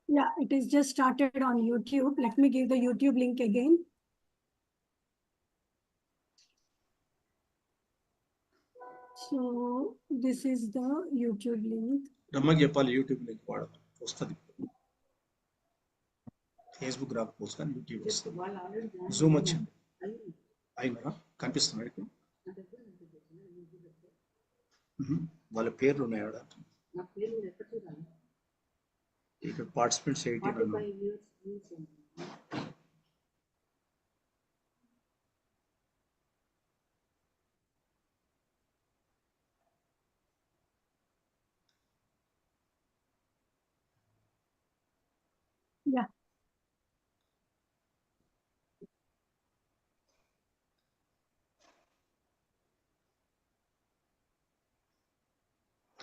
Yeah, it is just started on YouTube. Let me give the YouTube link again. So this is the YouTube link. YouTube link వస్తుంది. Facebook రాకపోవచ్చు కానీ YouTube వస్తుంది. Zoom వచ్చింది అయినా కనిపిస్తున్నాయి ఇక్కడ. వాళ్ళ పేర్లు ఉన్నాయి ఆడ. ఇక్కడ పార్టిసిపెంట్స్ 18 Yeah.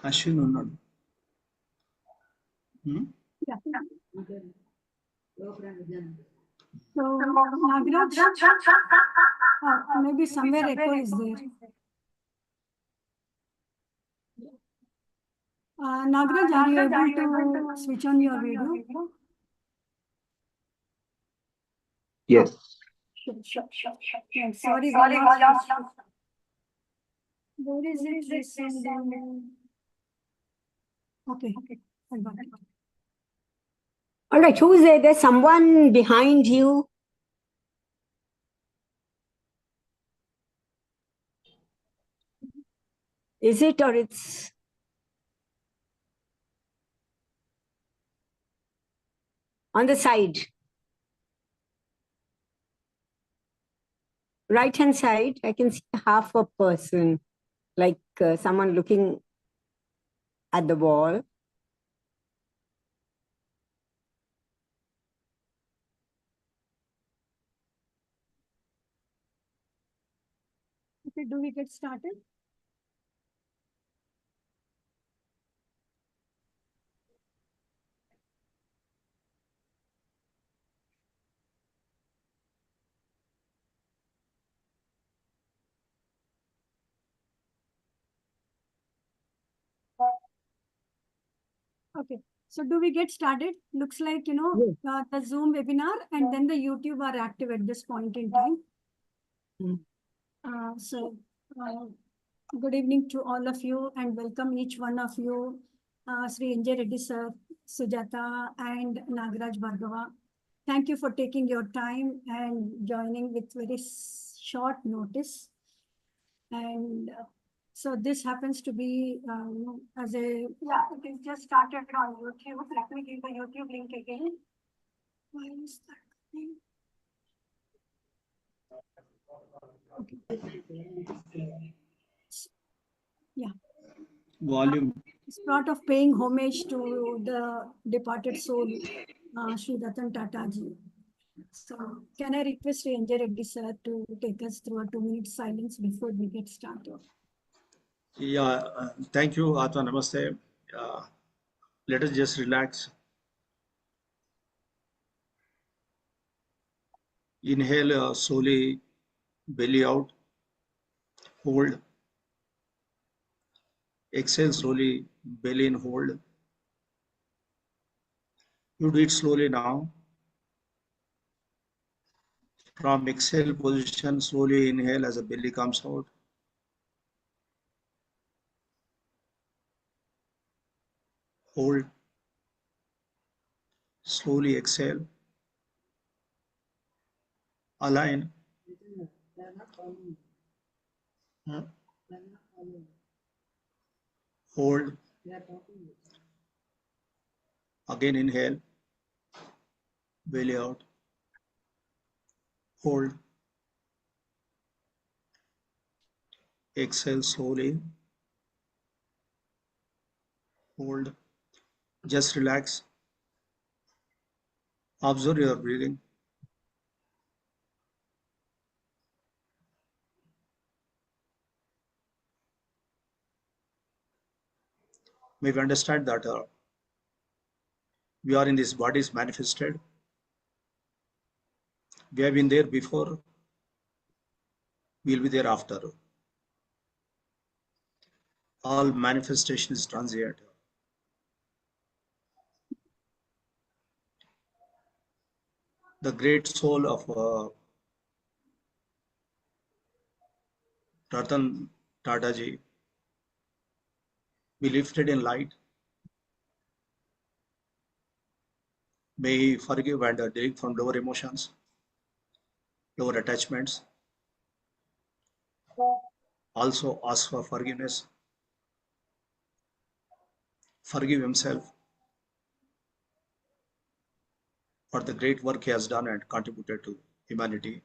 అశ్విన్ ఉన్నాడు. Yeah. So Nagaraj, maybe somewhere echo is there. Nagaraj, are you able to switch on your video? Yes. Sure. Yeah, sorry, we lost. Where is it? Okay, I got it. All right, who is there? There's someone behind you. Is it or it's... on the side? Right hand side, I can see half a person, like someone looking at the wall. Okay, do we get started? Okay, so do we get started? Looks like, the Zoom webinar and then the YouTube are active at this point in time. Good evening to all of you and welcome each one of you, Shri Reddy sir, Sujata and Nagaraj Bhargava. Thank you for taking your time and joining with very short notice. And so this happens to be as a, yeah, it is just started on YouTube. Let me give the YouTube link again. Why is that thing? Okay. Yeah. Volume. It's part of paying homage to the departed soul, Shri Ratan Tata ji. So can I request Shri Reddy sir to take us through a 2-minute silence before we get started? Yeah, thank you, Atma. Namaste. Let us just relax. Inhale slowly, belly out. Hold. Exhale slowly, belly in, hold. You do it slowly now. From exhale position, slowly inhale as the belly comes out. Hold. Slowly exhale. Align. Hold. Again, inhale, belly out, hold, exhale slowly, hold, just relax, observe your breathing. May we understand that we are in this body is manifested. We have been there before, we will be there after. All manifestation is transient. The great soul of Ratan Tata ji be lifted in light. May he forgive and delete from lower emotions, lower attachments. Also ask for forgiveness. Forgive himself for the great work he has done and contributed to humanity.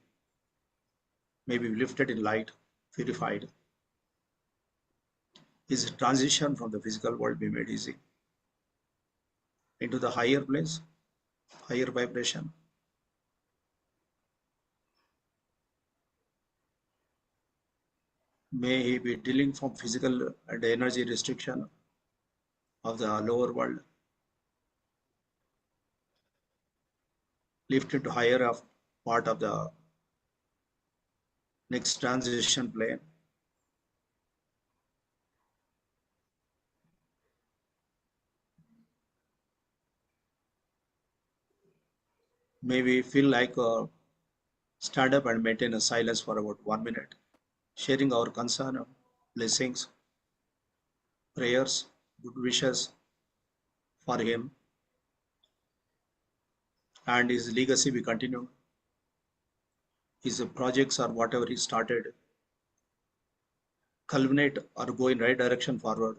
May be lifted in light, purified. His transition from the physical world be made easy into the higher place, higher vibration. May he be dealing from physical and energy restriction of the lower world, lifted to higher of part of the next transition plane. May we feel like stand up and maintain a silence for about 1 minute, sharing our concern, blessings, prayers, good wishes for him and his legacy be continued. His projects or whatever he started culminate or go in right direction forward.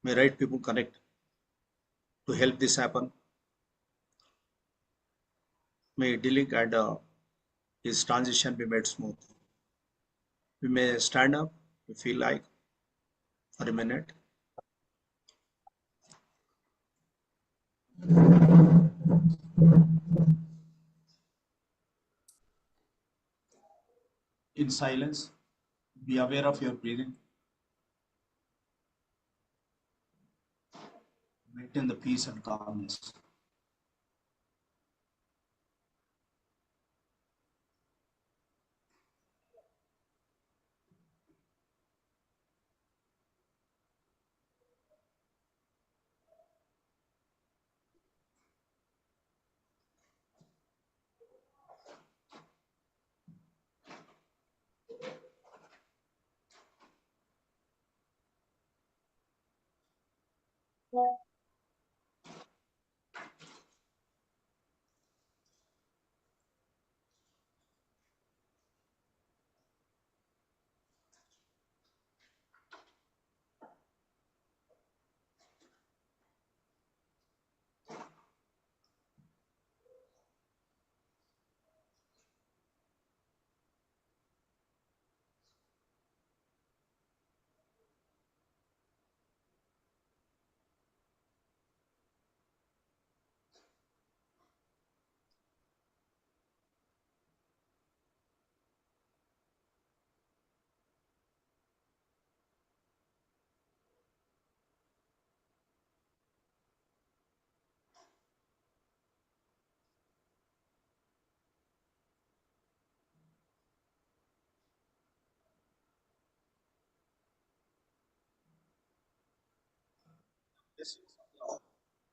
May right people connect to help this happen. May dealing and his transition be made smooth. We may stand up, we feel like, for a minute. In silence, be aware of your breathing. Maintain the peace and calmness.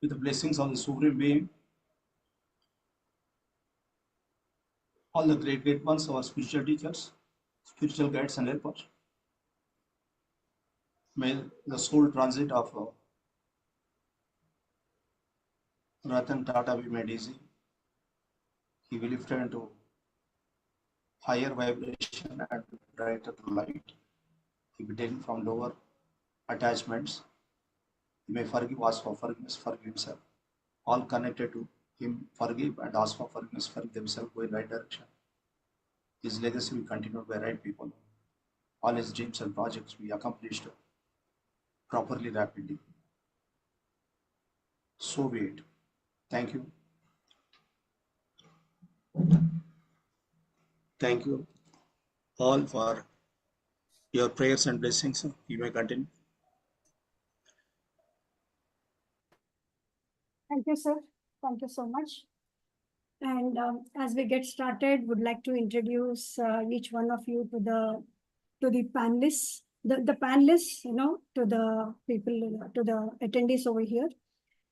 With the blessings of the Supreme Being, all the great ones, our spiritual teachers, spiritual guides and helpers. May the soul transit of Ratan Tata be made easy. He will lift into higher vibration and brighter light. He will be taken from lower attachments. He may forgive, ask for forgiveness, forgive himself. All connected to him forgive and ask for forgiveness, forgive themselves, go in right direction. His legacy will continue by right people. All his dreams and projects will be accomplished properly, rapidly. So be it. Thank you. Thank you all for your prayers and blessings. You may continue. Thank you, sir. Thank you so much. And as we get started, would like to introduce each one of you to the panelists, the panelists, to the people, to the attendees over here.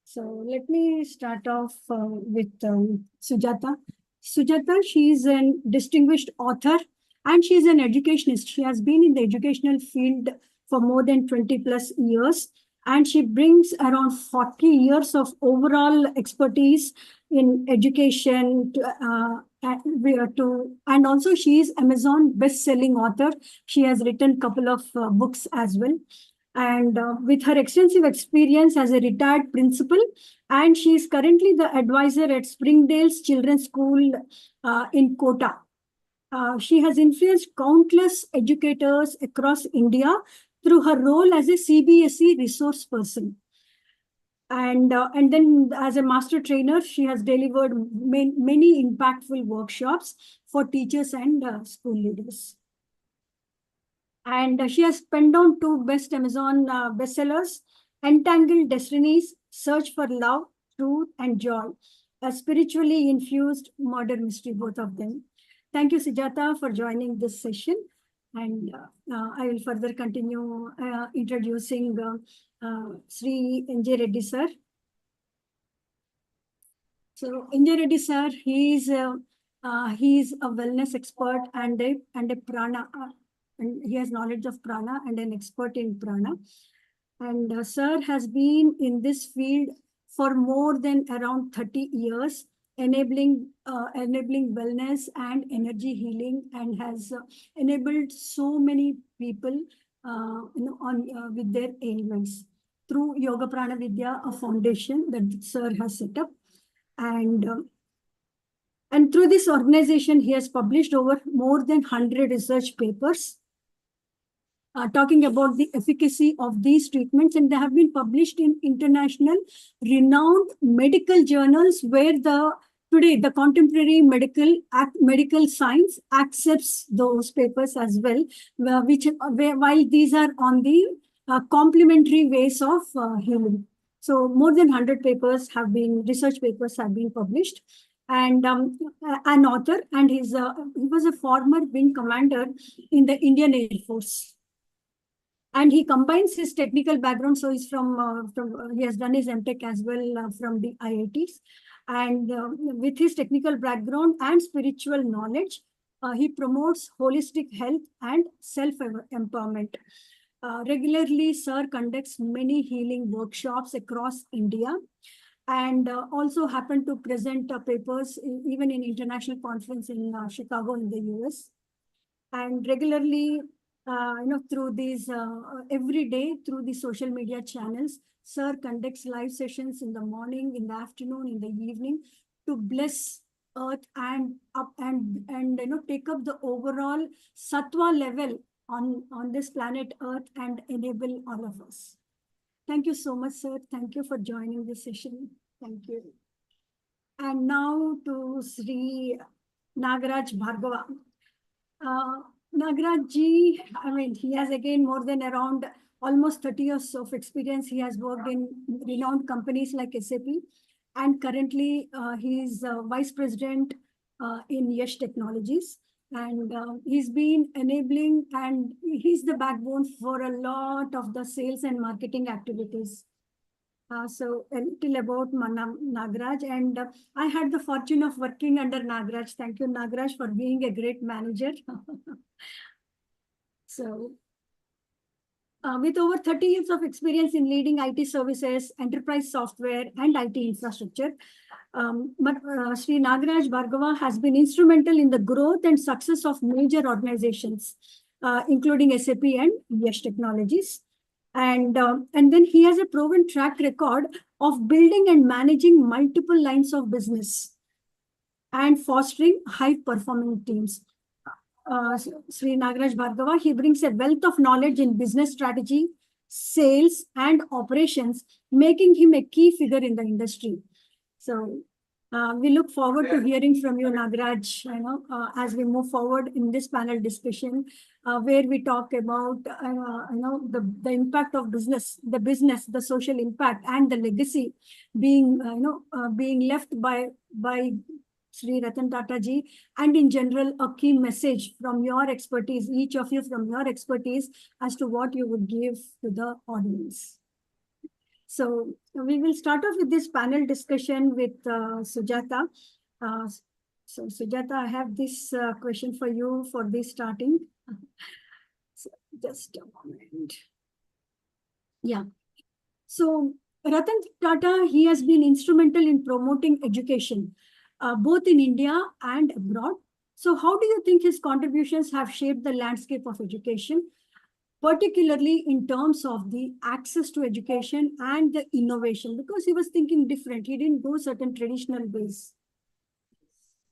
So let me start off with Sujata. Sujata, she is a distinguished author and she is an educationist. She has been in the educational field for more than 20 plus years, and she brings around 40 years of overall expertise in education and also she is Amazon best-selling author. She has written a couple of books as well. And with her extensive experience as a retired principal, and she is currently the advisor at Springdale's Children's School in Kota. She has influenced countless educators across India through her role as a CBSE resource person. And then as a master trainer, she has delivered many impactful workshops for teachers and school leaders. And she has penned down 2 best Amazon bestsellers, Entangled Destinies, Search for Love, Truth and Joy, a spiritually infused murder mystery, both of them. Thank you, Sujata, for joining this session. And I will further continue introducing Shri Reddy sir. So Reddy sir, he is a wellness expert and a prana. And he has knowledge of prana and an expert in prana. And sir has been in this field for more than around 30 years, enabling wellness and energy healing, and has enabled so many people with their ailments through Yoga Prana Vidya, a foundation that sir has set up. And through this organization, he has published over more than 100 research papers talking about the efficacy of these treatments, and they have been published in international renowned medical journals where today the contemporary medical science accepts those papers as well, while these are on the complementary ways of healing. So more than 100 research papers have been published. And an author, and he was a former wing commander in the Indian Air Force. And he combines his technical background, so he's he has done his MTech as well from the IITs. And with his technical background and spiritual knowledge, he promotes holistic health and self-empowerment. Regularly, sir conducts many healing workshops across India, and also happened to present papers even in international conference in Chicago in the US. And regularly, through these every day through the social media channels, sir conducts live sessions in the morning, in the afternoon, in the evening to bless earth and take up the overall sattva level on this planet earth and enable all of us. Thank you so much, sir. Thank you for joining this session. Thank you. And now to Sri Nagaraj Bhargava. Nagaraj ji, he has again more than around almost 30 years of experience. He has worked in renowned companies like SAP, and currently he is vice president in Yash Technologies. And he's been enabling, and he's the backbone for a lot of the sales and marketing activities. So a little about Nagaraj, and I had the fortune of working under Nagaraj. Thank you, Nagaraj, for being a great manager. So with over 30 years of experience in leading IT services, enterprise software, and IT infrastructure, Sri Nagaraj Bhargava has been instrumental in the growth and success of major organizations, including SAP and Yash Technologies. And then he has a proven track record of building and managing multiple lines of business and fostering high performing teams. Sri Nagaraj Bhargava, he brings a wealth of knowledge in business strategy, sales, and operations, making him a key figure in the industry. So we look forward to hearing from you, Nagaraj, as we move forward in this panel discussion, where we talk about, the impact of business, the social impact, and the legacy being, being left by Shri Ratan Tata ji, and in general, a key message from your expertise, each of you from your expertise, as to what you would give to the audience. So we will start off with this panel discussion with Sujata. So Sujata, I have this question for you for this starting. So just a moment. Yeah. So Ratan Tata, he has been instrumental in promoting education, both in India and abroad. So how do you think his contributions have shaped the landscape of education, particularly in terms of the access to education and the innovation? Because he was thinking different. He didn't go certain traditional ways.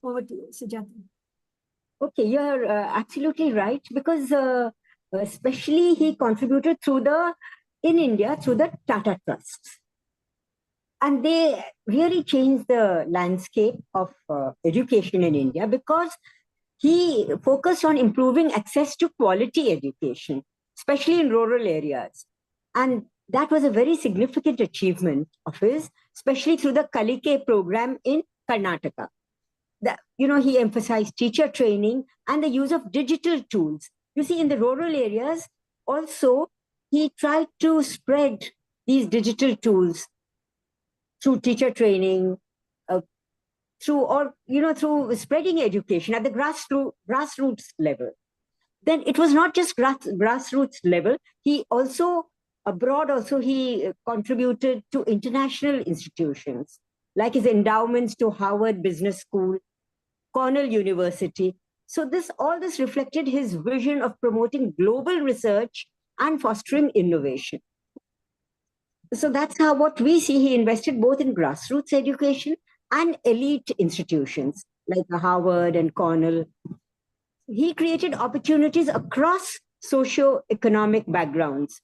Over to you, Sujata. Okay, you're absolutely right, because especially he contributed in India through the Tata Trusts. And they really changed the landscape of education in India, because he focused on improving access to quality education, especially in rural areas. And that was a very significant achievement of his, especially through the Kalike program in Karnataka. He emphasized teacher training and the use of digital tools. You see, in the rural areas, also, he tried to spread these digital tools through teacher training, through spreading education at the grassroots level. Then it was not just grassroots level. He also, abroad also, he contributed to international institutions, like his endowments to Harvard Business School, Cornell University. So all this reflected his vision of promoting global research and fostering innovation. So that's what we see. He invested both in grassroots education and elite institutions like Harvard and Cornell. He created opportunities across socio-economic backgrounds.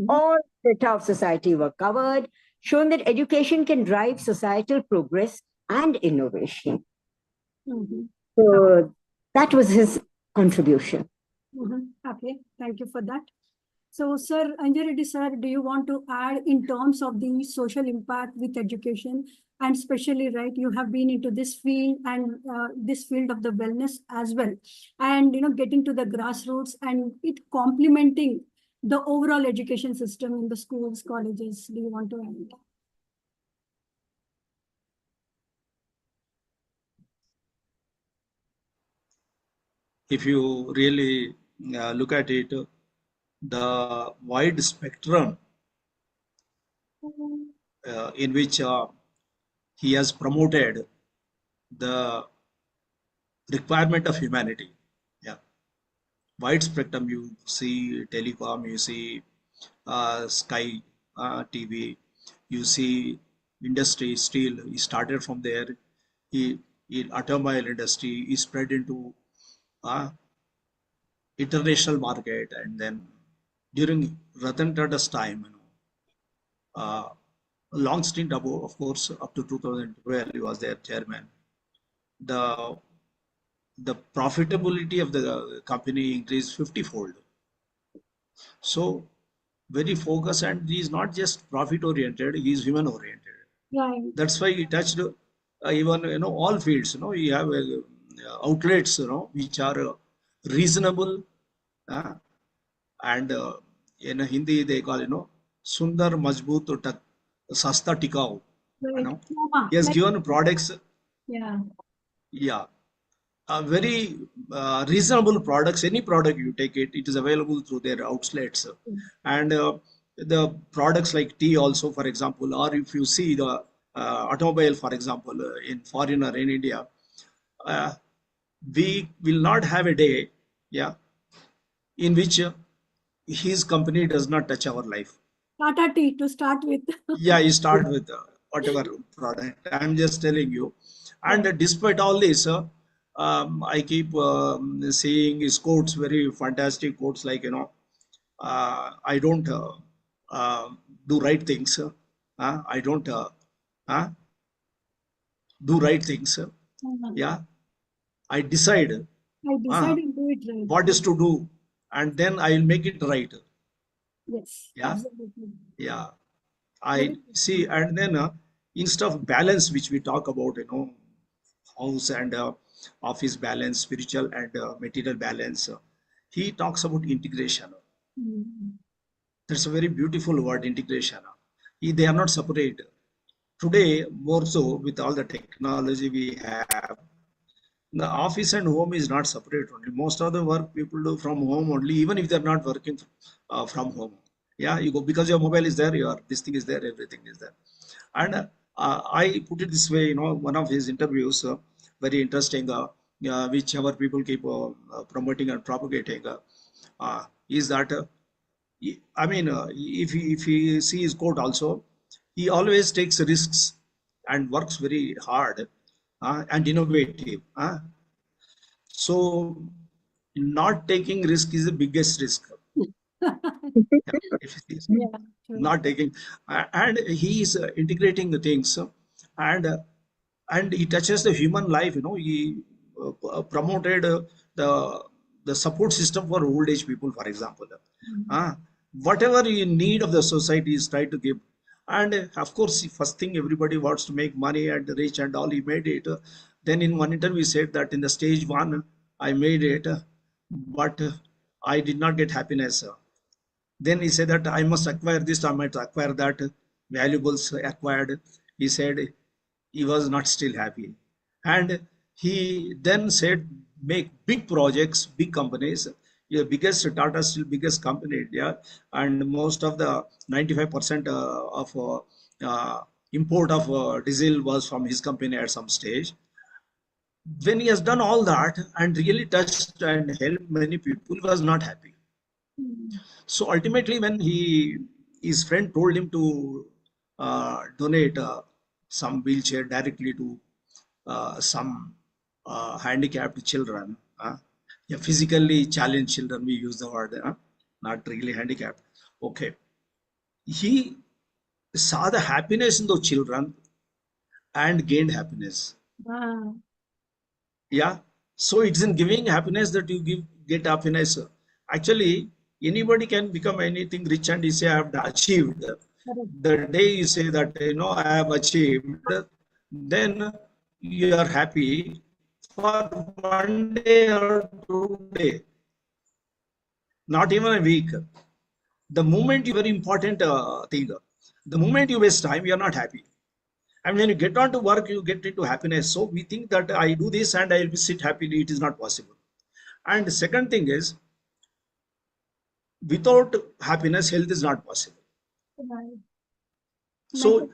All strata of society were covered, showing that education can drive societal progress and innovation. So that was his contribution. Okay, thank you for that. So, Sir Anjay Reddy, sir, do you want to add in terms of the social impact with education, and especially, right, you have been into this field and this field of the wellness as well, and getting to the grassroots and it complementing the overall education system in the schools, colleges. Do you want to add? If you really look at it, the wide spectrum in which he has promoted the requirement of humanity. Yeah, wide spectrum. You see telecom, you see Sky TV, you see industry, steel. He started from there. He in automobile industry, he spread into international market, and then during Ratan Tata's time, a long stint ago, of course, up to 2012, he was their chairman. The profitability of the company increased 50-fold. So very focused, and he is not just profit oriented, he is human oriented. Right. That's why he touched even all fields. You have outlets which are reasonable, and in Hindi they call Sundar Majboot Tak Sasta Tikau. Right. He has given products. Yeah. Very reasonable products. Any product you take it is available through their outlets. And the products like tea also, for example, or if you see the automobile, for example, in foreign or in India, we will not have a day, in which his company does not touch our life. Tata Tea to start with. Yeah, you start with whatever product. I'm just telling you. And despite all this, I keep seeing his quotes, very fantastic quotes like, I don't do right things. I don't uh, do right things. Yeah, I decide I decided to do it right. what is to do, and then I will make it right. Yes, Yeah, absolutely. yeah. I see, and then instead of balance, which we talk about, house and office balance, spiritual and material balance, he talks about integration. Mm. That's a very beautiful word, integration. They are not separate. Today, more so with all the technology we have, the office and home is not separate only. Most of the work people do from home only, even if they're not working from home. Yeah, you go because your mobile is there, your this thing is there, everything is there. And I put it this way, one of his interviews, very interesting, which our people keep promoting and propagating, is that I mean, if he see his quote also, he always takes risks and works very hard and innovative. So not taking risk is the biggest risk. If you see, Yeah, true. not taking, and he is integrating the things, and he touches the human life. He promoted the support system for old age people, for example. Uh, Whatever in need of the society is trying to give. And of course, first thing everybody wants to make money and rich and all. He made it. Then in one interview, he said that in the stage one, I made it, but I did not get happiness. Then he said that I must acquire this, I might acquire that, valuables acquired. He said he was not still happy. And he then said, make big projects, big companies. Yeah, biggest Tata Steel, biggest company in India, and most of the 95% of import of diesel was from his company at some stage. When he has done all that and really touched and helped many people, he was not happy. So ultimately, when his friend told him to donate some wheelchair directly to some handicapped children, yeah, physically challenged children, we use the word, not really handicapped. Okay, he saw the happiness in those children and gained happiness. Wow. Yeah, so it's in giving happiness that you get happiness. Actually, anybody can become anything rich and you say I have achieved. The day you say that I have achieved, then you are happy for 1 day or 2 days, not even a week. The moment you very important thing, the moment you waste time, you are not happy. And when you get on to work, you get into happiness. So we think that I do this and I will sit happily. It is not possible. And the second thing is, without happiness, health is not possible. Right. So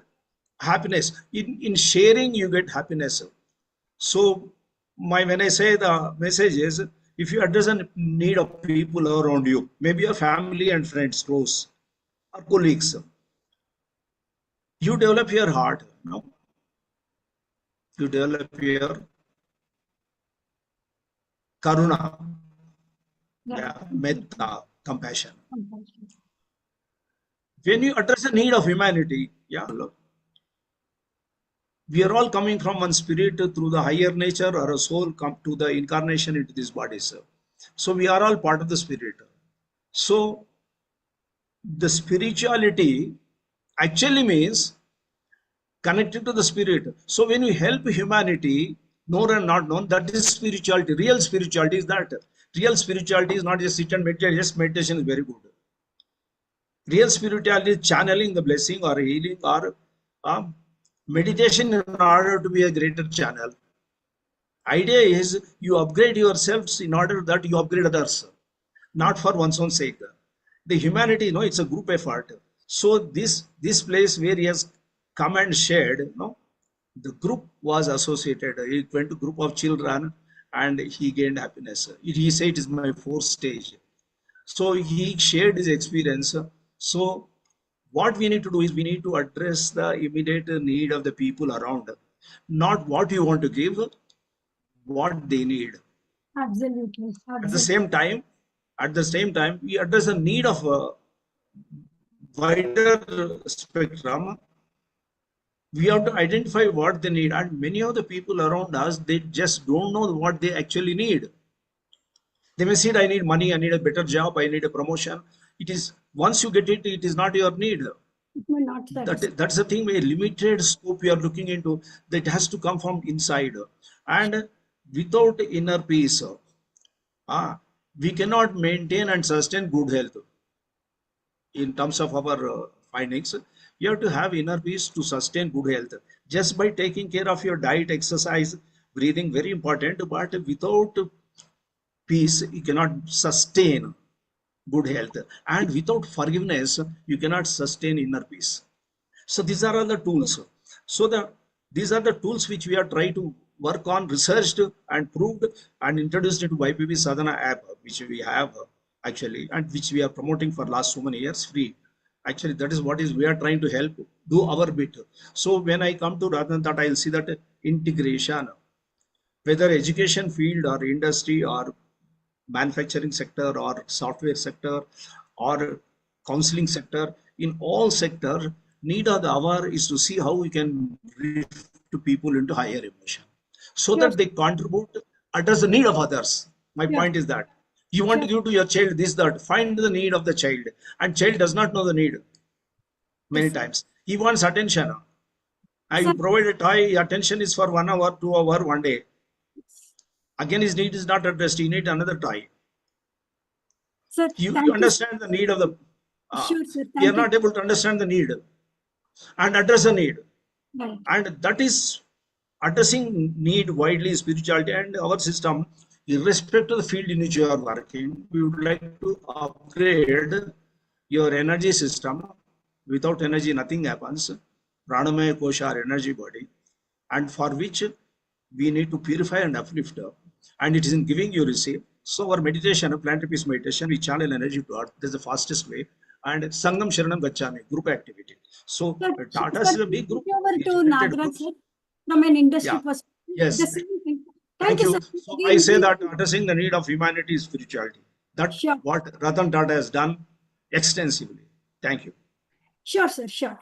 happiness, in sharing, you get happiness. So when I say the message is, if you address a need of people around you, maybe your family and friends, close, or colleagues, you develop your heart. You develop your karuna, yeah, metta, compassion. When you address the need of humanity, yeah, we are all coming from one spirit through the higher nature, or a soul come to the incarnation into this body, sir. So we are all part of the spirit. So the spirituality actually means connected to the spirit. So when you help humanity, known and not known, that is spirituality. Real spirituality is that. Real spirituality is not just sit and meditate. Just meditation is very good. Real spirituality is channeling the blessing or healing or meditation in order to be a greater channel. Idea is you upgrade yourselves in order that you upgrade others, not for one's own sake. The humanity, it's a group effort. So this place where he has come and shared, the group was associated. He went to group of children and he gained happiness. He said it is my fourth stage. So he shared his experience. So what we need to do is we need to address the immediate need of the people around, not what you want to give, what they need. Absolutely. At the Absolutely. same time, we address the need of a wider spectrum. We have to identify what they need, and many of the people around us, they just don't know what they actually need. They may say, I need money, I need a better job, I need a promotion. It is, once you get it, it is not your need. It may not satisfy. That's the thing, where limited scope we are looking into, that has to come from inside. And without inner peace, we cannot maintain and sustain good health. In terms of our findings, you have to have inner peace to sustain good health. Just by taking care of your diet, exercise, breathing, very important, but without peace, you cannot sustain good health. And without forgiveness, you cannot sustain inner peace. So these are all the tools. So these are the tools which we are trying to work on, researched and proved and introduced into YPP Sadhana app, which we have actually, and which we are promoting for last so many years free. Actually, that is what is we are trying to help do our bit. So when I come to Ratan Tata, I'll see that integration, whether education field or industry or manufacturing sector or software sector or counseling sector, in all sector, need of the hour is to see how we can lift people into higher emotion, so Sure. that they contribute, address the need of others. My Yes. point is that you want to Sure. give to your child this, that, find the need of the child, and child does not know the need many Yes. times. He wants attention. Sir, You provide a toy, attention is for 1 hour, 2 hour, one day. Again, his need is not addressed. He need another toy. sir, You thank you. understand the need of the, Sure, sir. we are Thank you. not able to understand the need and address the need. Right. And that is addressing need widely, spirituality and our system, irrespective of the field in which you are working. We would like to upgrade your energy system. Without energy, nothing happens. Pranamaya Kosha, our energy body, and for which we need to purify and uplift. And it is in giving you receive. So our meditation, planetary peace meditation, we channel energy to earth. That's the fastest way. And Sangam Sharanam Gachami, group activity. So Sir, Tata sir, is a big group. over We to generated Nagaraj, groups. sir, from an industry Yeah. perspective. Yes. The same thing. Thank Thank you, sir. you. So Again, I say we- that addressing the need of humanity is spirituality. That's Sure. what Ratan Tata has done extensively. Thank you. Sure, sir, sure.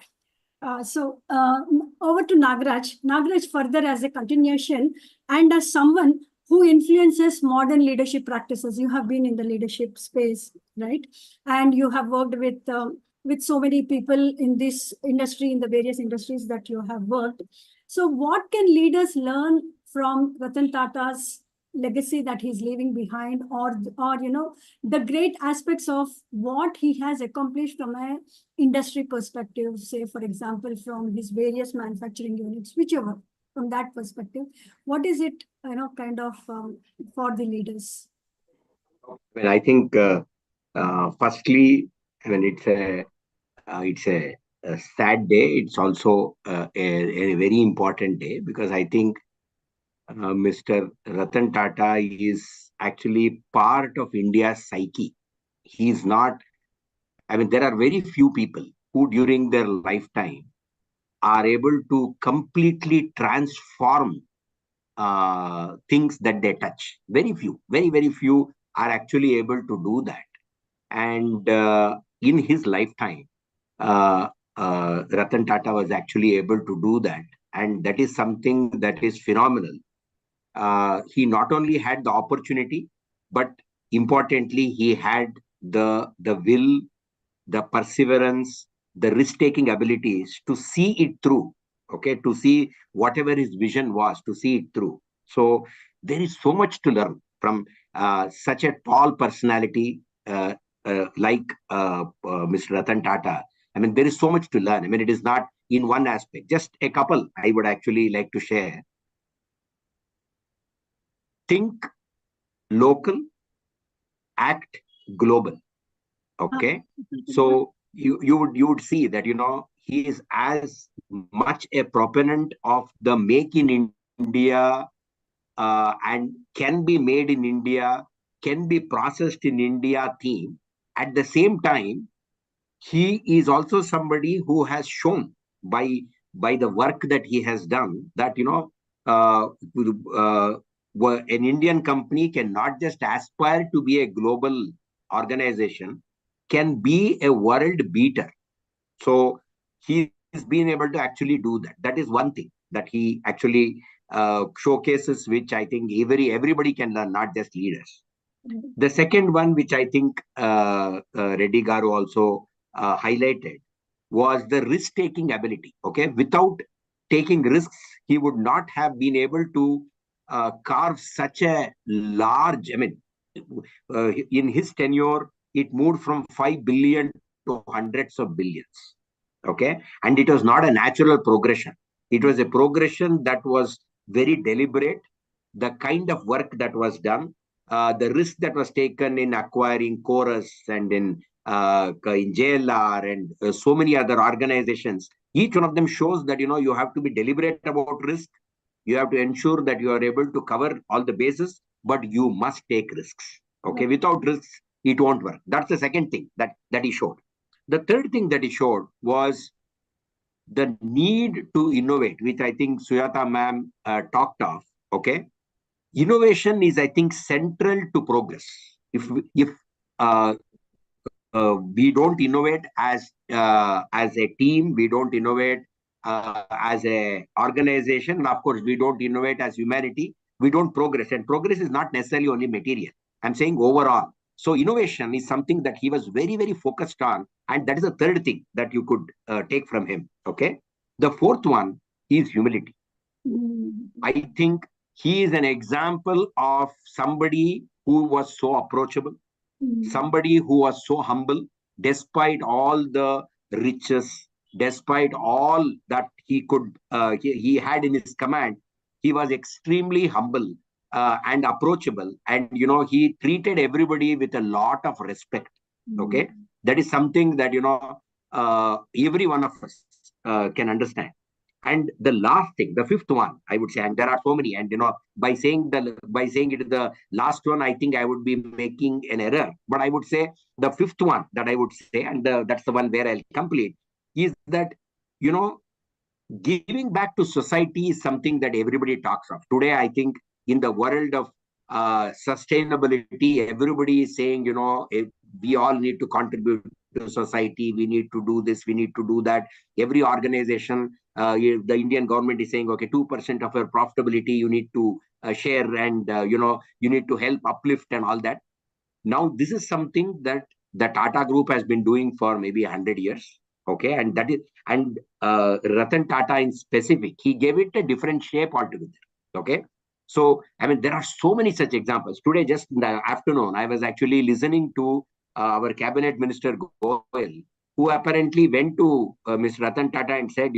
Over to Nagaraj. Nagaraj, further as a continuation and as someone who influences modern leadership practices. You have been in the leadership space, right? And you have worked with so many people in this industry, in the various industries that you have worked. So what can leaders learn from Ratan Tata's legacy that he's leaving behind, or the great aspects of what he has accomplished from a industry perspective, say, for example, from his various manufacturing units, whichever, from that perspective, what is it, kind of for the leaders? Well, I think firstly, I mean it's a sad day. It's also a very important day, because I think Mr. Ratan Tata is actually part of India's psyche. He's not. I mean, there are very few people who, during their lifetime, are able to completely transform things that they touch. Very few, very few are actually able to do that. And in his lifetime, Ratan Tata was actually able to do that. And that is something that is phenomenal. He not only had the opportunity, but importantly, he had the will, the perseverance, the risk-taking abilities to see it through. Okay, to see whatever his vision was, to see it through. So there is so much to learn from such a tall personality like Mr. Ratan Tata. I mean, there is so much to learn. I mean, it is not in one aspect. Just a couple I would actually like to share. Think local, act global. Okay, so you would see that he is as much a proponent of the make in India and can be made in India, can be processed in India theme, at the same time, he is also somebody who has shown by the work that he has done that uh, uh, an Indian company cannot just aspire to be a global organization, can be a world beater. So he's been able to actually do that. That is one thing that he actually showcases, which I think everybody can learn, not just leaders. The second one, which I think Reddy Garu also highlighted, was the risk-taking ability. Okay, without taking risks, he would not have been able to carve such a large. I mean, in his tenure, it moved from 5 billion to hundreds of billions. Okay, and it was not a natural progression. It was a progression that was very deliberate. The kind of work that was done, the risk that was taken in acquiring Chorus and in JLR and so many other organizations, each one of them shows that you have to be deliberate about risk. You have to ensure that you are able to cover all the bases, but you must take risks. Okay, without risks, it won't work. That's the second thing that he showed. The third thing that he showed was the need to innovate, which I think Sujata ma'am talked of. Okay, innovation is, I think, central to progress. If uh, we don't innovate as a team, we don't innovate as a organization, and of course we don't innovate as humanity, we don't progress. And progress is not necessarily only material. I'm saying overall. So innovation is something that he was very, very focused on, and that is the third thing that you could take from him. Okay, the fourth one is humility. I think he is an example of somebody who was so approachable, somebody who was so humble, despite all the riches, despite all that he had in his command. He was extremely humble and approachable, and he treated everybody with a lot of respect. Okay, that is something that every one of us can understand. And the last thing, the fifth one, I would say, and there are so many, and by saying it is the last one, I think I would be making an error. But I would say the fifth one that I would say, and that's the one where I'll complete, is that giving back to society is something that everybody talks of today. I think in the world of sustainability, everybody is saying, we all need to contribute to society. We need to do this. We need to do that. Every organization, the Indian government is saying, okay, 2% of your profitability you need to share, and you need to help uplift and all that. Now, this is something that the Tata Group has been doing for maybe 100 years. Okay, and Ratan Tata in specific, he gave it a different shape altogether. Okay, so I mean, there are so many such examples. Today, just in the afternoon, I was actually listening to our cabinet minister Goyal, who apparently went to Ms. Ratan Tata and said,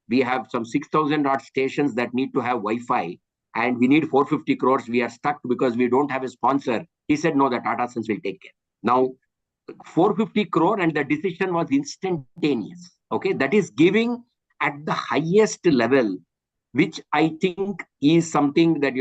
we have some 6,000 odd stations that need to have Wi-Fi, and we need 450 crores. We are stuck because we don't have a sponsor. He said, no, the Tata Sons will take care. Now, 450 crore, and the decision was instantaneous. Okay, that is giving at the highest level, which I think is something that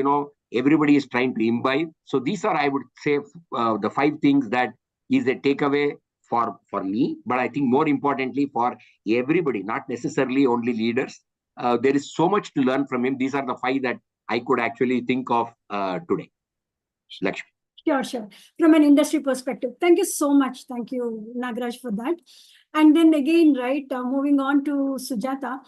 everybody is trying to imbibe. So these are, I would say, the 5 things that is a takeaway for me, but I think more importantly for everybody, not necessarily only leaders. There is so much to learn from him. These are the 5 that I could actually think of today. Lakshmi. Sure. From an industry perspective. Thank you so much. Thank you, Nagaraj, for that. And then again, right, moving on to Sujata.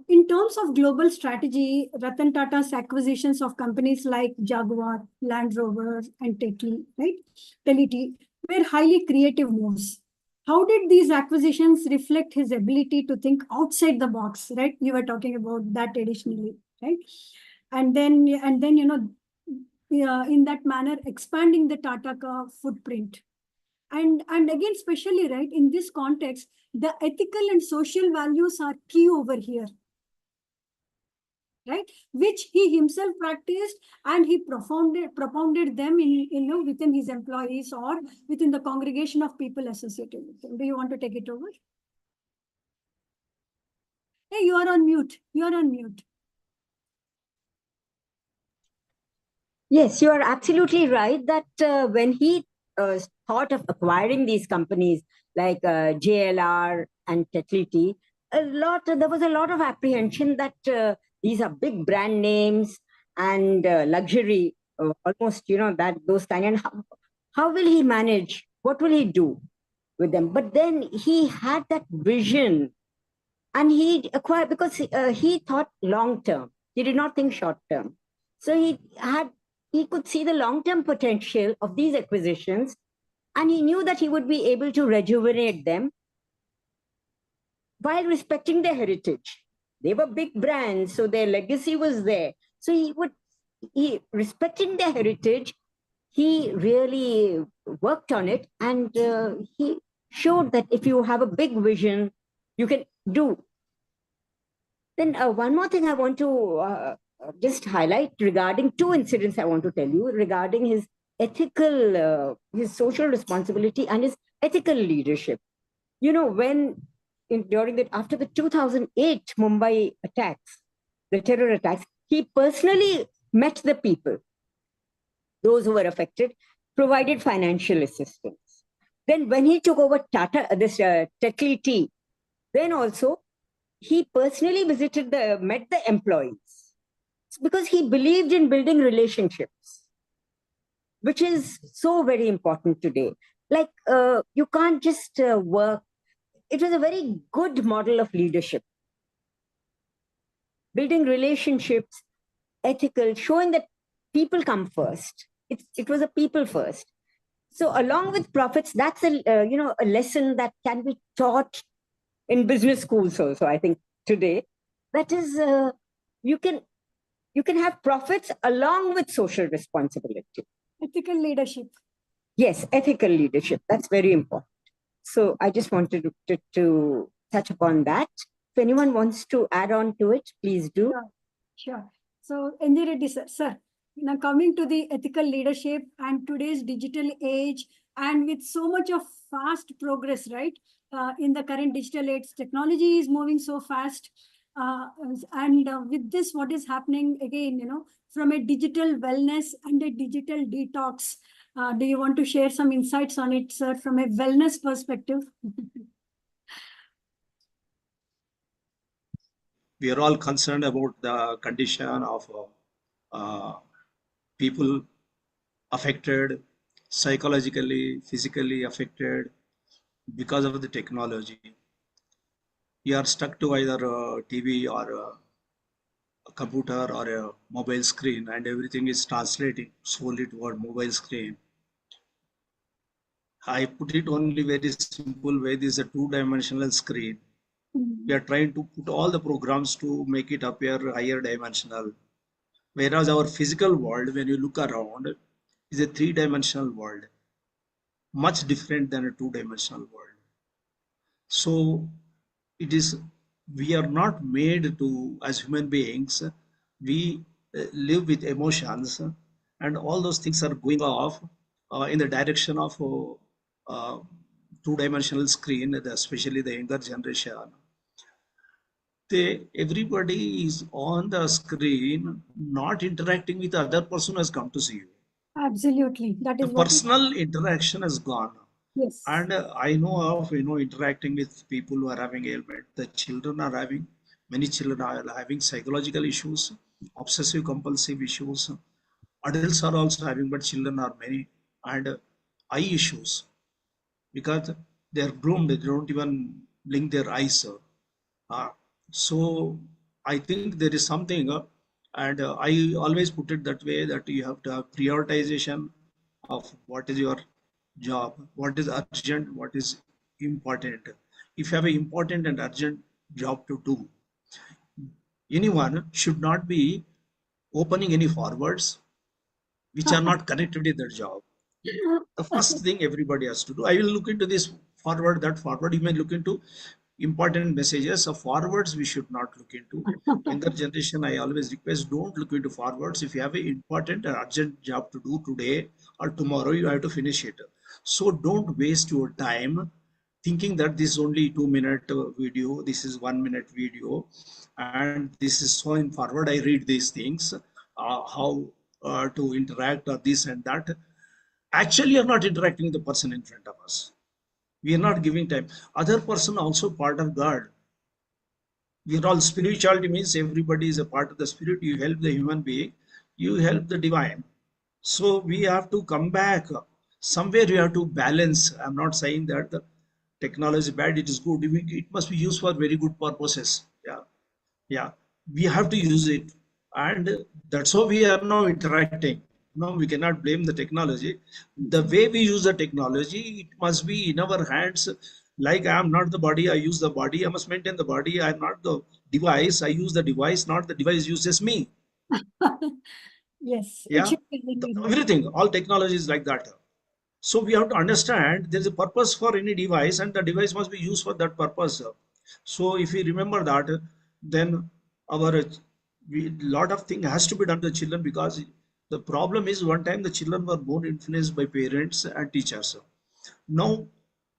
In terms of global strategy, Ratan Tata's acquisitions of companies like Jaguar, Land Rover, and Teliti were highly creative moves. How did these acquisitions reflect his ability to think outside the box, right? You were talking about that additionally, right? And then in that manner, expanding the Tata footprint. And again, especially, right, in this context, the ethical and social values are key over here, right? Which he himself practiced, and he propounded them within his employees or within the congregation of people associated with him. Do you want to take it over? Hey, you are on mute. Yes, you are absolutely right that when he thought of acquiring these companies like JLR and Tetlity, there was a lot of apprehension that these are big brand names and luxury, almost, that those kind. And how will he manage? What will he do with them? But then he had that vision, and he acquired because he thought long term. He did not think short term. So he could see the long term potential of these acquisitions, and he knew that he would be able to rejuvenate them while respecting their heritage. They were big brands, so their legacy was there. So respecting their heritage, he really worked on it, and he showed that if you have a big vision, you can do. Then one more thing I want to just highlight regarding two incidents I want to tell you regarding his ethical, his social responsibility and his ethical leadership. After the 2008 Mumbai attacks, the terror attacks, he personally met the people, those who were affected, provided financial assistance. Then when he took over Tetlity, then also he personally met the employees. It's because he believed in building relationships, which is so very important today. Like you can't just work. It was a very good model of leadership. Building relationships, ethical, showing that people come first. It was a people first. So along with profits, that's a lesson that can be taught in business schools also, I think, today. That is, you can have profits along with social responsibility. Ethical leadership. Yes, ethical leadership. That's very important. So I just wanted to touch upon that. If anyone wants to add on to it, please do. Sure. So, NJ Reddy sir, now coming to the ethical leadership and today's digital age, and with so much of fast progress, right? In the current digital age, technology is moving so fast. And with this, what is happening again, from a digital wellness and a digital detox, do you want to share some insights on it, sir, from a wellness perspective? We are all concerned about the condition of people affected, psychologically, physically affected because of the technology. You are stuck to either a TV or a computer or a mobile screen, and everything is translating solely toward mobile screen. I put it only very simple way. This is a two-dimensional screen. We are trying to put all the programs to make it appear higher dimensional. Whereas our physical world, when you look around, is a three-dimensional world, much different than a two-dimensional world. So we are not made to, as human beings, we live with emotions, and all those things are going off in the direction of two-dimensional screen, especially the younger generation. Everybody is on the screen, not interacting with the other person who has come to see you. Absolutely. That is the personal interaction has gone. Yes. And I know of, interacting with people who are having ailment. The children are having, many children are having psychological issues, obsessive compulsive issues. Adults are also having, but children are many. And eye issues, because they are groomed, they don't even blink their eyes. So I think there is something, and I always put it that way, that you have to have prioritization of what is your job, what is urgent, what is important. If you have an important and urgent job to do, anyone should not be opening any forwards which are not connected with their job. The first thing everybody has to do, I will look into this forward, that forward. You may look into important messages. Of forwards we should not look into. Younger generation, I always request, don't look into forwards. If you have an important and urgent job to do today or tomorrow, you have to finish it. So don't waste your time thinking that this is only 2-minute video, this is 1-minute video, and this is so in forward. I read these things, how to interact or this and that. Actually you're not interacting with the person in front of us. We are not giving time. Other person also part of God. We are all spirituality means everybody is a part of the spirit. You help the human being, you help the divine. So we have to come back. Somewhere you have to balance. I'm not saying that the technology is bad, it is good. It must be used for very good purposes. Yeah. Yeah. We have to use it. And that's how we are now interacting. No, we cannot blame the technology. The way we use the technology, it must be in our hands. Like I am not the body, I use the body. I must maintain the body. I am not the device. I use the device, not the device uses me. Yes, it Yeah. should be in the Everything, all technology is like that. So we have to understand there is a purpose for any device and the device must be used for that purpose. So if we remember that, then our lot of thing has to be done to children, because the problem is one time the children were more influenced by parents and teachers. Now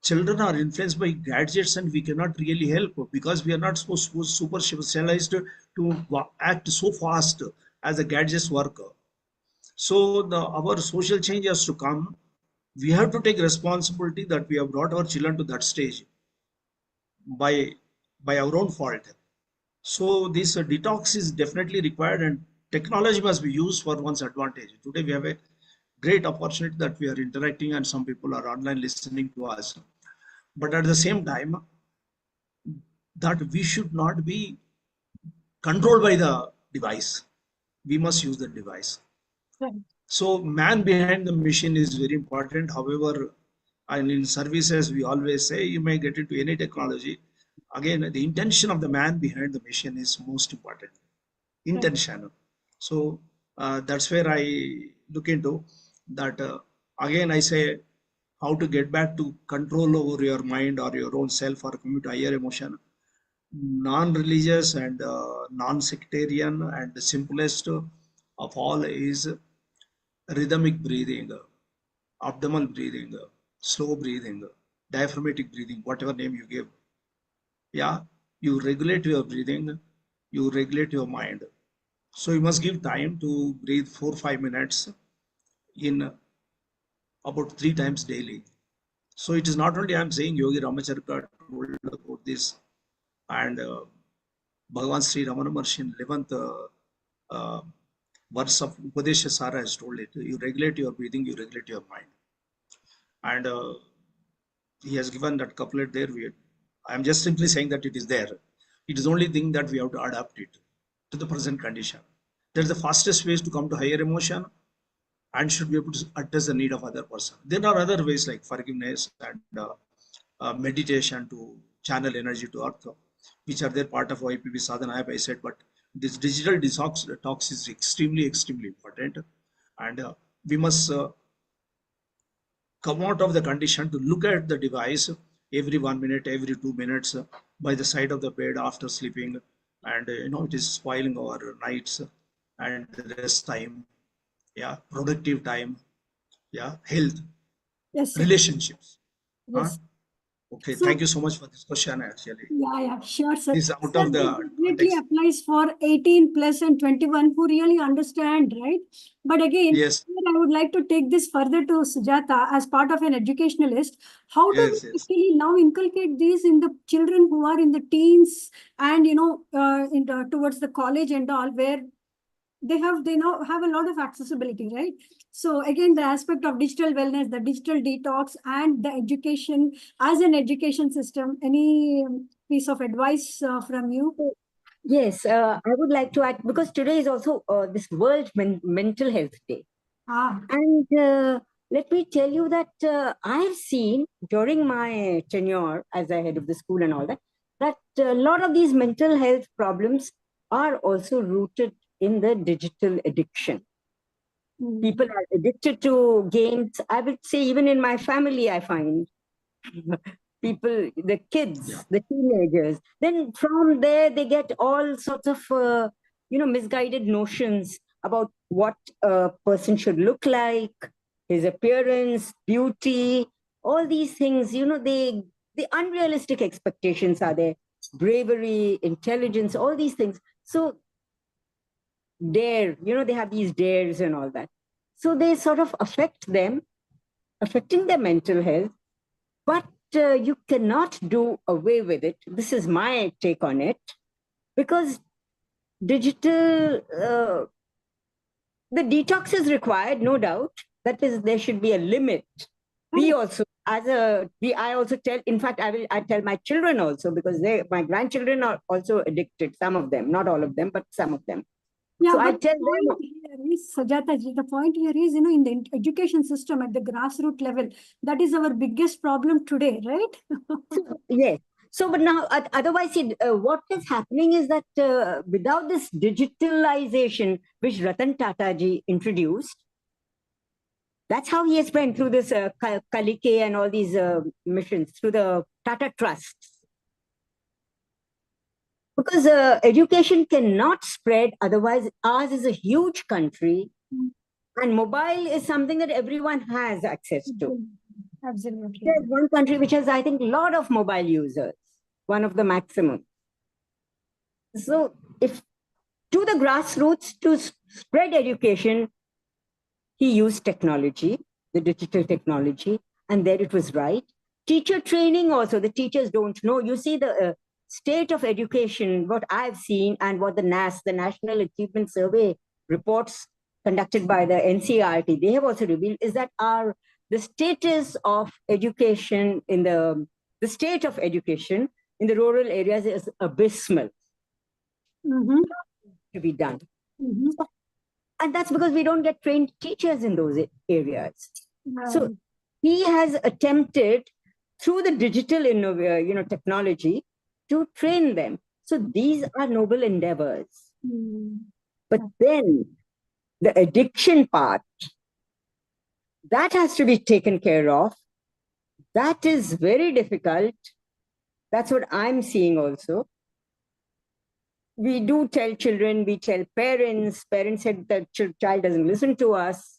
children are influenced by gadgets and we cannot really help because we are not so super specialized to act so fast as the gadgets work. So our social change has to come. We have to take responsibility that we have brought our children to that stage by our own fault. So this detox is definitely required, and technology must be used for one's advantage. Today we have a great opportunity that we are interacting and some people are online listening to us. But at the same time, that we should not be controlled by the device. We must use the device. right. So man behind the machine is very important. However, and in services, we always say you may get into any technology. Again, the intention of the man behind the machine is most important. Intention. So that's where I look into that. Again, I say how to get back to control over your mind or your own self or commute to higher emotion. Non-religious and non-sectarian, and the simplest of all is rhythmic breathing, abdominal breathing, slow breathing, diaphragmatic breathing, whatever name you give. Yeah, you regulate your breathing, you regulate your mind. So you must give time to breathe 4 or 5 minutes in about 3 times daily. So it is not only I'm saying Yogi Ramacharaka told about this, and Bhagavan Sri Ramana Maharshi in 11th uh, verse of Upadesha Sara has told it. You regulate your breathing, you regulate your mind. And he has given that couplet there. I'm just simply saying that it is there. It is only thing that we have to adapt it to the present condition. That's the fastest ways to come to higher emotion and should be able to address the need of other person. There are other ways like forgiveness and meditation to channel energy to earth, which are their part of YPP sadhana, I said, but this digital detox is extremely, extremely important. And we must come out of the condition to look at the device every 1 minute, every 2 minutes by the side of the bed after sleeping. And it is spoiling our nights and rest time, yeah, productive time, yeah, health, Yes, sir. relationships. Yes. Okay, So, thank you so much for this question. Actually, yeah, sure, sir. this is out Sir, of this the definitely context. applies for 18 plus and 21 who really understand, right? But again, Yes, here I would like to take this further to Sujata as part of an educationalist. How do yes, we yes. actually now inculcate these in the children who are in the teens and, towards the college and all, where they now have a lot of accessibility, right? So again, the aspect of digital wellness, the digital detox, and the education as an education system. Any piece of advice from you? Yes, I would like to add because today is also this World Mental Health Day. Ah, And let me tell you that I have seen during my tenure as a head of the school and all that, that a lot of these mental health problems are also rooted in the digital addiction. People are addicted to games. I would say even in my family, I find people, the kids, Yeah. the teenagers, then from there they get all sorts of, misguided notions about what a person should look like, his appearance, beauty, all these things, the unrealistic expectations are there, bravery, intelligence, all these things. So they have these dares and all that. So they sort of affect them affecting their mental health, but you cannot do away with it. This is my take on it, because digital, the detox is required, no doubt. That is, there should be a limit. We also, I also tell, in fact, I tell my children also, because my grandchildren are also addicted, some of them, not all of them, but some of them. Yeah, So I but tell the point them, here is, Sujata ji, the point here is, in the education system at the grassroots level, that is our biggest problem today, right? yes. So, but now, otherwise, what is happening is that without this digitalization, which Ratan Tata ji introduced, that's how he has went through this Kalike and all these missions, through the Tata Trusts. Because education cannot spread, otherwise ours is a huge country, and mobile is something that everyone has access to. Absolutely. There's one country which has, I think, a lot of mobile users, one of the maximum. So if to the grassroots, to spread education, he used technology, the digital technology, and there it was right. Teacher training also, the teachers don't know. You see the state of education, what I've seen and what the NAS, the National Achievement Survey reports conducted by the NCERT, they have also revealed, is that the status of education in the state of education in the rural areas is abysmal. To be done. And that's because we don't get trained teachers in those areas. So he has attempted through the digital technology to train them. So these are noble endeavors. But then the addiction part, that has to be taken care of. That is very difficult. That's what I'm seeing also. We do tell children, we tell parents said that child doesn't listen to us.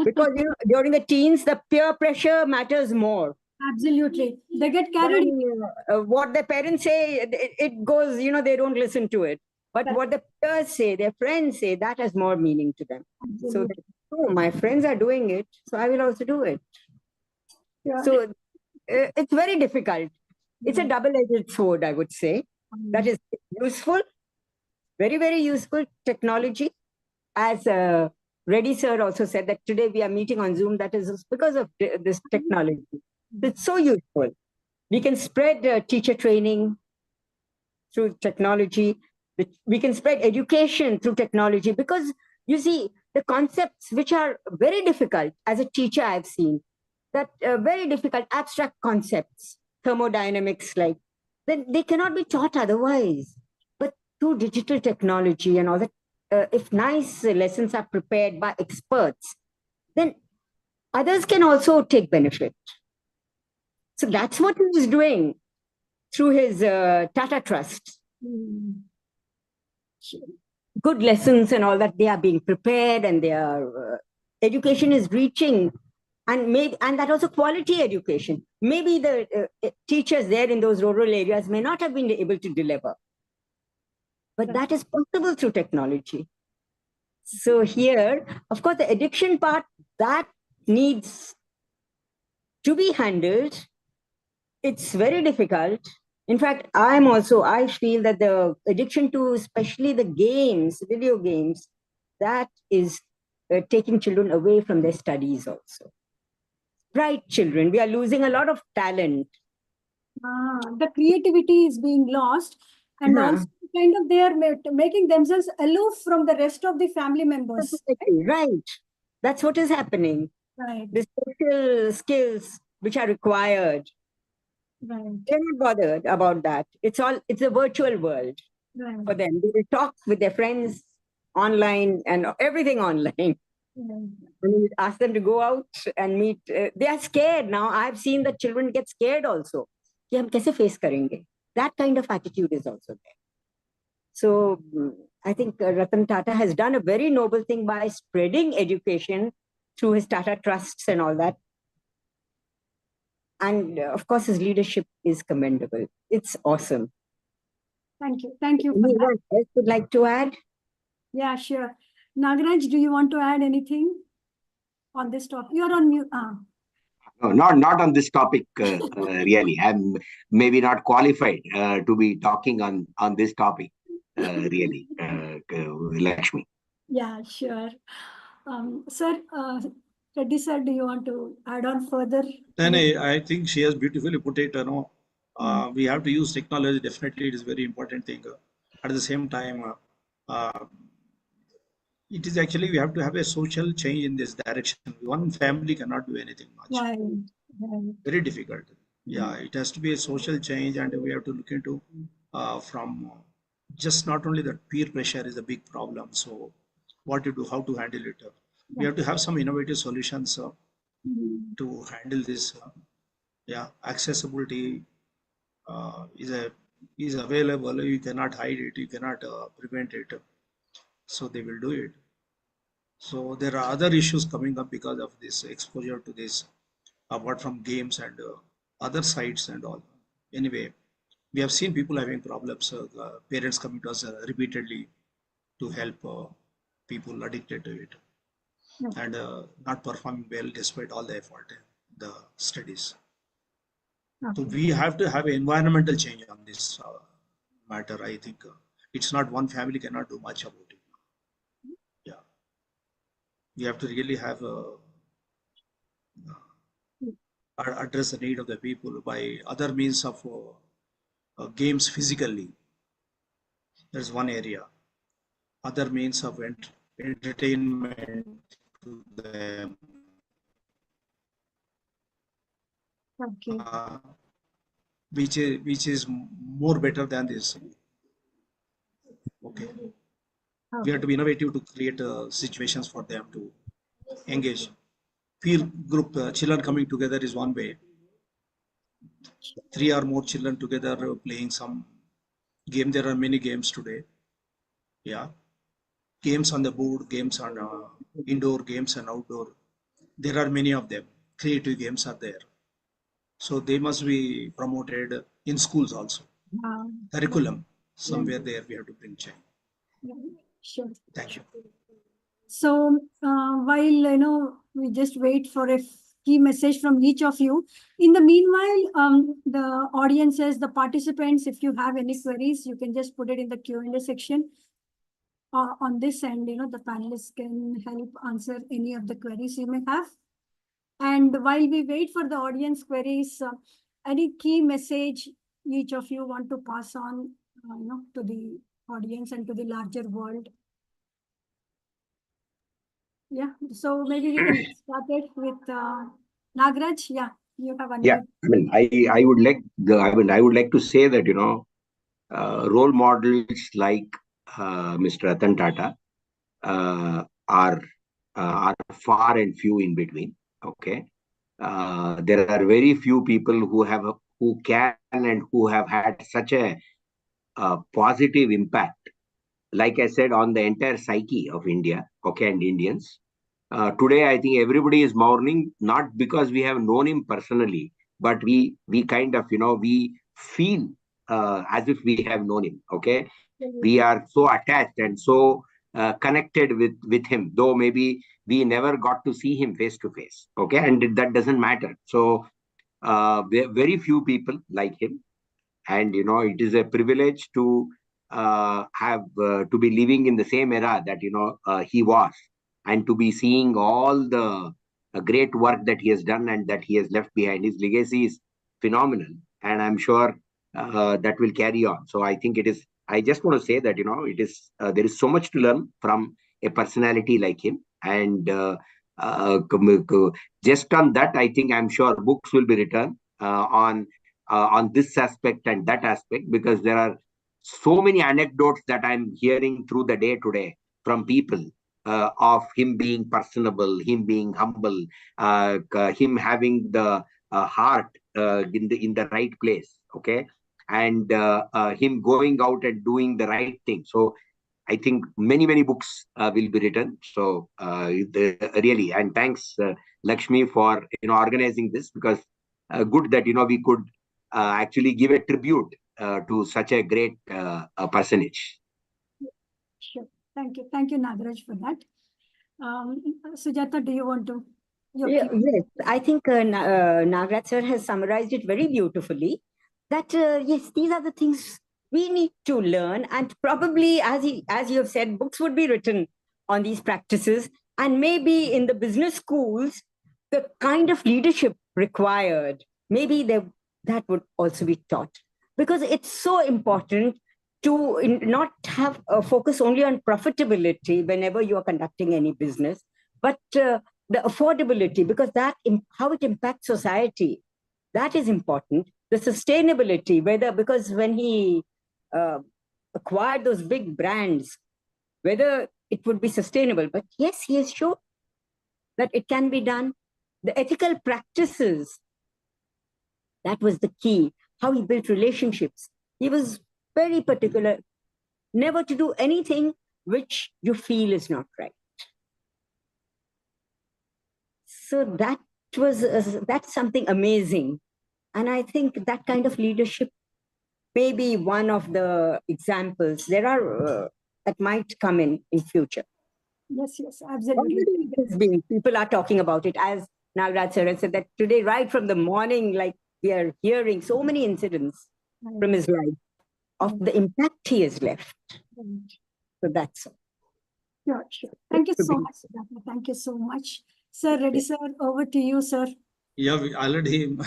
Because during the teens, the peer pressure matters more. Absolutely. They get carried. What the parents say, it goes, they don't listen to it. But what the peers say, their friends say, that has more meaning to them. Absolutely. So my friends are doing it, so I will also do it. Yeah. So it's very difficult. It's a double-edged sword, I would say. That is useful, very, very useful technology. As Reddy sir also said that today we are meeting on Zoom, that is because of this technology. It's so useful. We can spread teacher training through technology. We can spread education through technology, because you see, the concepts which are very difficult, as a teacher I've seen, that very difficult abstract concepts, thermodynamics, like, then they cannot be taught otherwise. But through digital technology and all that, if nice lessons are prepared by experts, then others can also take benefit. So that's what he is doing through his Tata Trust. Good lessons and all that, they are being prepared, and their education is reaching, and that also quality education. Maybe the teachers there in those rural areas may not have been able to deliver, but that is possible through technology. So here, of course, the addiction part, that needs to be handled. It's very difficult. In fact, I feel that the addiction to especially the games, video games, that is taking children away from their studies also. Bright children, we are losing a lot of talent. The creativity is being lost, and also kind of they are making themselves aloof from the rest of the family members. Right. That's what is happening. Right. The social skills which are required. Right. They're not bothered about that. It's a virtual world for them. They will talk with their friends online and everything online. When you ask them to go out and meet, they are scared now. I've seen that children get scared also. कि हम कैसे face करेंगे? That kind of attitude is also there. So I think Ratan Tata has done a very noble thing by spreading education through his Tata Trusts and all that. And of course, his leadership is commendable. It's awesome. Thank you. Thank you. Anyone else would like to add? Yeah, sure. Nagaraj, do you want to add anything? on this topic? You are on mute. No, not on this topic. Really, I'm maybe not qualified to be talking on this topic. Really, Lakshmi. Yeah, sure. Sir, Reddy sir, do you want to add on further? Then I think she has beautifully put it. Mm. We have to use technology. Definitely, it is a very important thing. At the same time, it is actually we have to have a social change in this direction. One family cannot do anything much. Right, right. Very difficult. Yeah, it has to be a social change, and we have to look into from just not only that peer pressure is a big problem. So, what to do, how to handle it. We Yeah. have to have some innovative solutions Mm. to handle this. Yeah, accessibility is available. You cannot hide it. You cannot prevent it. So they will do it. So there are other issues coming up because of this exposure to this, apart from games and other sites and all. Anyway, we have seen people having problems. Parents coming to us repeatedly to help people addicted to it Okay. and not performing well despite all the effort in the studies. So Okay. we have to have an environmental change on this matter. I think it's not one family cannot do much about it. Yeah, we have to really have address the need of the people by other means of games physically. There's one area. Other means of entertainment to them, Okay. uh, which is more better than this. Okay, we have Okay. to be innovative to create situations for them to engage. Peer group children coming together is one way. Three or more children together playing some game. There are many games today. Yeah, games on the board, games on indoor games and outdoor. There are many of them. Creative games are there. So they must be promoted in schools also. Curriculum, Yeah, somewhere there we have to bring change. yeah, sure. Thank you. So while we just wait for a key message from each of you. In the meanwhile, the audiences, the participants, if you have any queries, you can just put it in the Q&A section. On this end, the panelists can help answer any of the queries you may have. And while we wait for the audience queries, any key message each of you want to pass on, to the audience and to the larger world? Yeah, so maybe we can get started with Nagaraj. Yeah, you have Yeah, unmuted. I mean, I would like to say that role models like Mr. Ratan Tata are far and few in between. Okay, there are very few people who can and who have had such a positive impact, like I said, on the entire psyche of India, okay, and Indians. Today, I think everybody is mourning, not because we have known him personally, but we kind of we feel as if we have known him. Okay, we are so attached and so connected with him, though maybe we never got to see him face to face. Okay, and that doesn't matter. So very few people like him, and it is a privilege to have to be living in the same era that he was, and to be seeing all the great work that he has done and that he has left behind. His legacy is phenomenal, and I'm sure that will carry on. So I think it is, I just want to say that it is there is so much to learn from a personality like him. And just on that, I think, I'm sure books will be written on this aspect and that aspect, because there are so many anecdotes that I'm hearing through the day today from people, of him being personable, him being humble, him having the heart in the right place. Okay, and him going out and doing the right thing. So I think many books will be written. So really, and thanks Lakshmi for organizing this, because good that we could actually give a tribute to such a great personage. Sure. Thank you, Nagaraj, for that. Sujata, do you want to Yes, I think Nagaraj sir has summarized it very beautifully. That yes, these are the things we need to learn, and probably, as you have said, books would be written on these practices, and maybe in the business schools, the kind of leadership required, maybe that would also be taught, because it's so important to not have a focus only on profitability whenever you are conducting any business, but the affordability, because how it impacts society, that is important. The sustainability, because when he uh, acquired those big brands, whether it would be sustainable, but yes, he has shown that it can be done. The ethical practices, that was the key. How he built relationships, he was very particular, never to do anything which you feel is not right. So that's something amazing. And I think that kind of leadership may be one of the examples. There are that might come in future. Yes, absolutely. Already it has been. People are talking about it, as Nagaraj sir said that today, right from the morning, like we are hearing so many incidents from his life of the impact he has left. So that's all. Sure. Thank you so much, Sujata. Thank you so much. Sir, Reddy sir, over to you, sir. Yeah, we already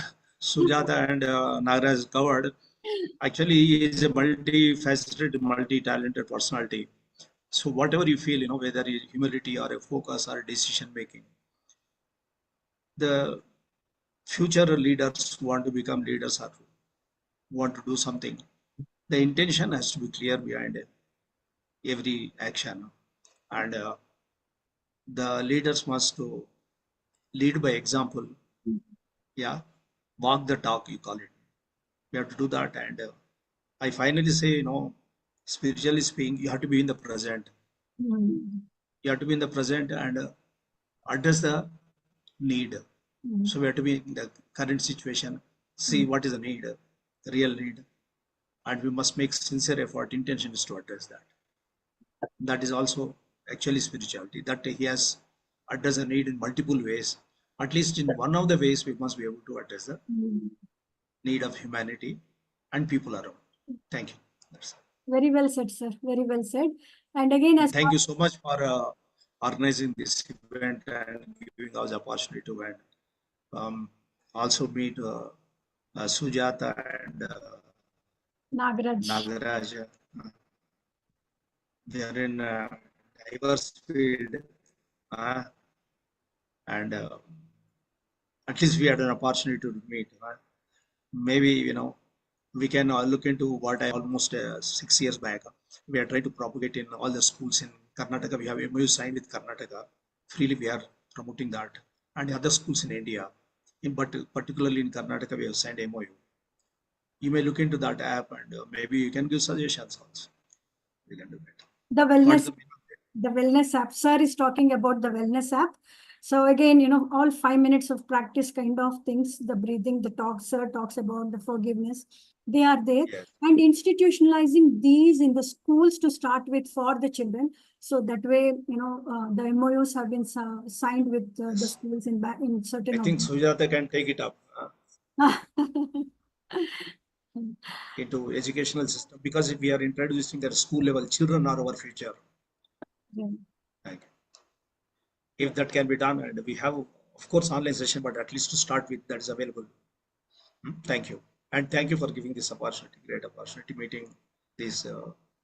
Sujata and Nagaraj covered. Actually, he is a multi-faceted, multi-talented personality. So whatever you feel, whether it's humility or a focus or decision making, the future leaders who want to become leaders or want to do something, the intention has to be clear behind every action, and the leaders must to lead by example. Yeah, walk the talk, you call it. We have to do that, and I finally say, spiritually speaking, you have to be in the present. You have to be in the present and address the need. So we have to be in the current situation, see what is the need, the real need, and we must make sincere effort, intentions to address that. That is also actually spirituality, that he has addressed the need in multiple ways. At least in one of the ways, we must be able to address the need of humanity and people around. Thank you. That's Very well said, sir. Very well said. And again, as Thank you so much for organizing this event and giving us the opportunity to also meet Sujata and Nagaraj. Nagaraj. They are in diverse field, and at least we had an opportunity to meet. Maybe we can look into what I almost 6 years back. We are trying to propagate in all the schools in Karnataka. We have MOU signed with Karnataka. Freely we are promoting that, and other schools in India, but particularly in Karnataka, we have signed MOU. You may look into that app, and maybe you can give suggestions also. We can do it. The wellness app. Sir is talking about the wellness app. So again, all 5 minutes of practice kind of things, the breathing, the talk, sir talks about the forgiveness. They are there. Yes. And institutionalizing these in the schools to start with for the children. So that way, the MOUs have been signed with the schools in certain. I think Sujata can take it up into educational system, because if we are introducing that school level, children are our future. Yeah. If that can be done, and we have, of course, online session, but at least to start with, that is available. Thank you. And thank you for giving this opportunity, great opportunity, meeting these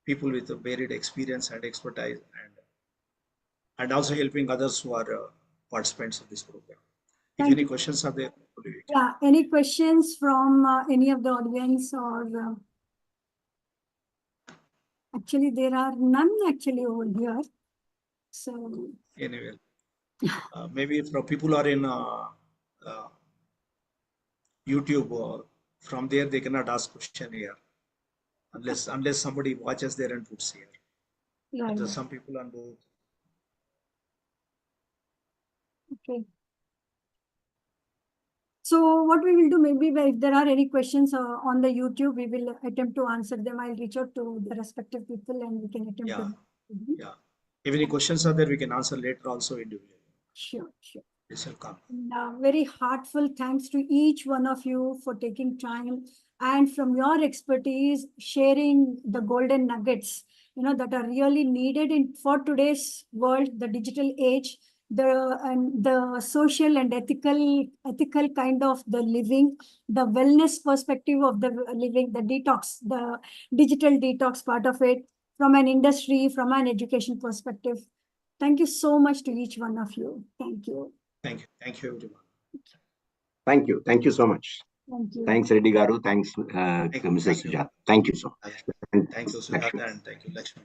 people with a varied experience and expertise, and also helping others who are participants of this program. If any questions are there. Yeah, any questions from any of the audience, or actually there are none actually over here. So anyway, maybe if people are in YouTube, from there they cannot ask question here, unless somebody watches there and puts here. right. There's some people on both. Okay. So what we will do, maybe if there are any questions on the YouTube, we will attempt to answer them. I'll reach out to the respective people and we can attempt to. Yeah. If any questions are there, we can answer later also individually. Sure. It's welcome. Very heartfelt thanks to each one of you for taking time and from your expertise sharing the golden nuggets, that are really needed in for today's world, the digital age, the social and ethical kind of the living, the wellness perspective of the living, the detox, the digital detox part of it, from an industry, from an education perspective. Thank you so much to each one of you. Thank you. Thank you. Thank you, everyone. Thank you. Thank you so much. Thank you. Thanks, Reddy Garu. Thanks, Thank you. Mrs. Sujata. Thank you so much. Thank you, Lakshmi. Sujata, and thank you, Lakshmi.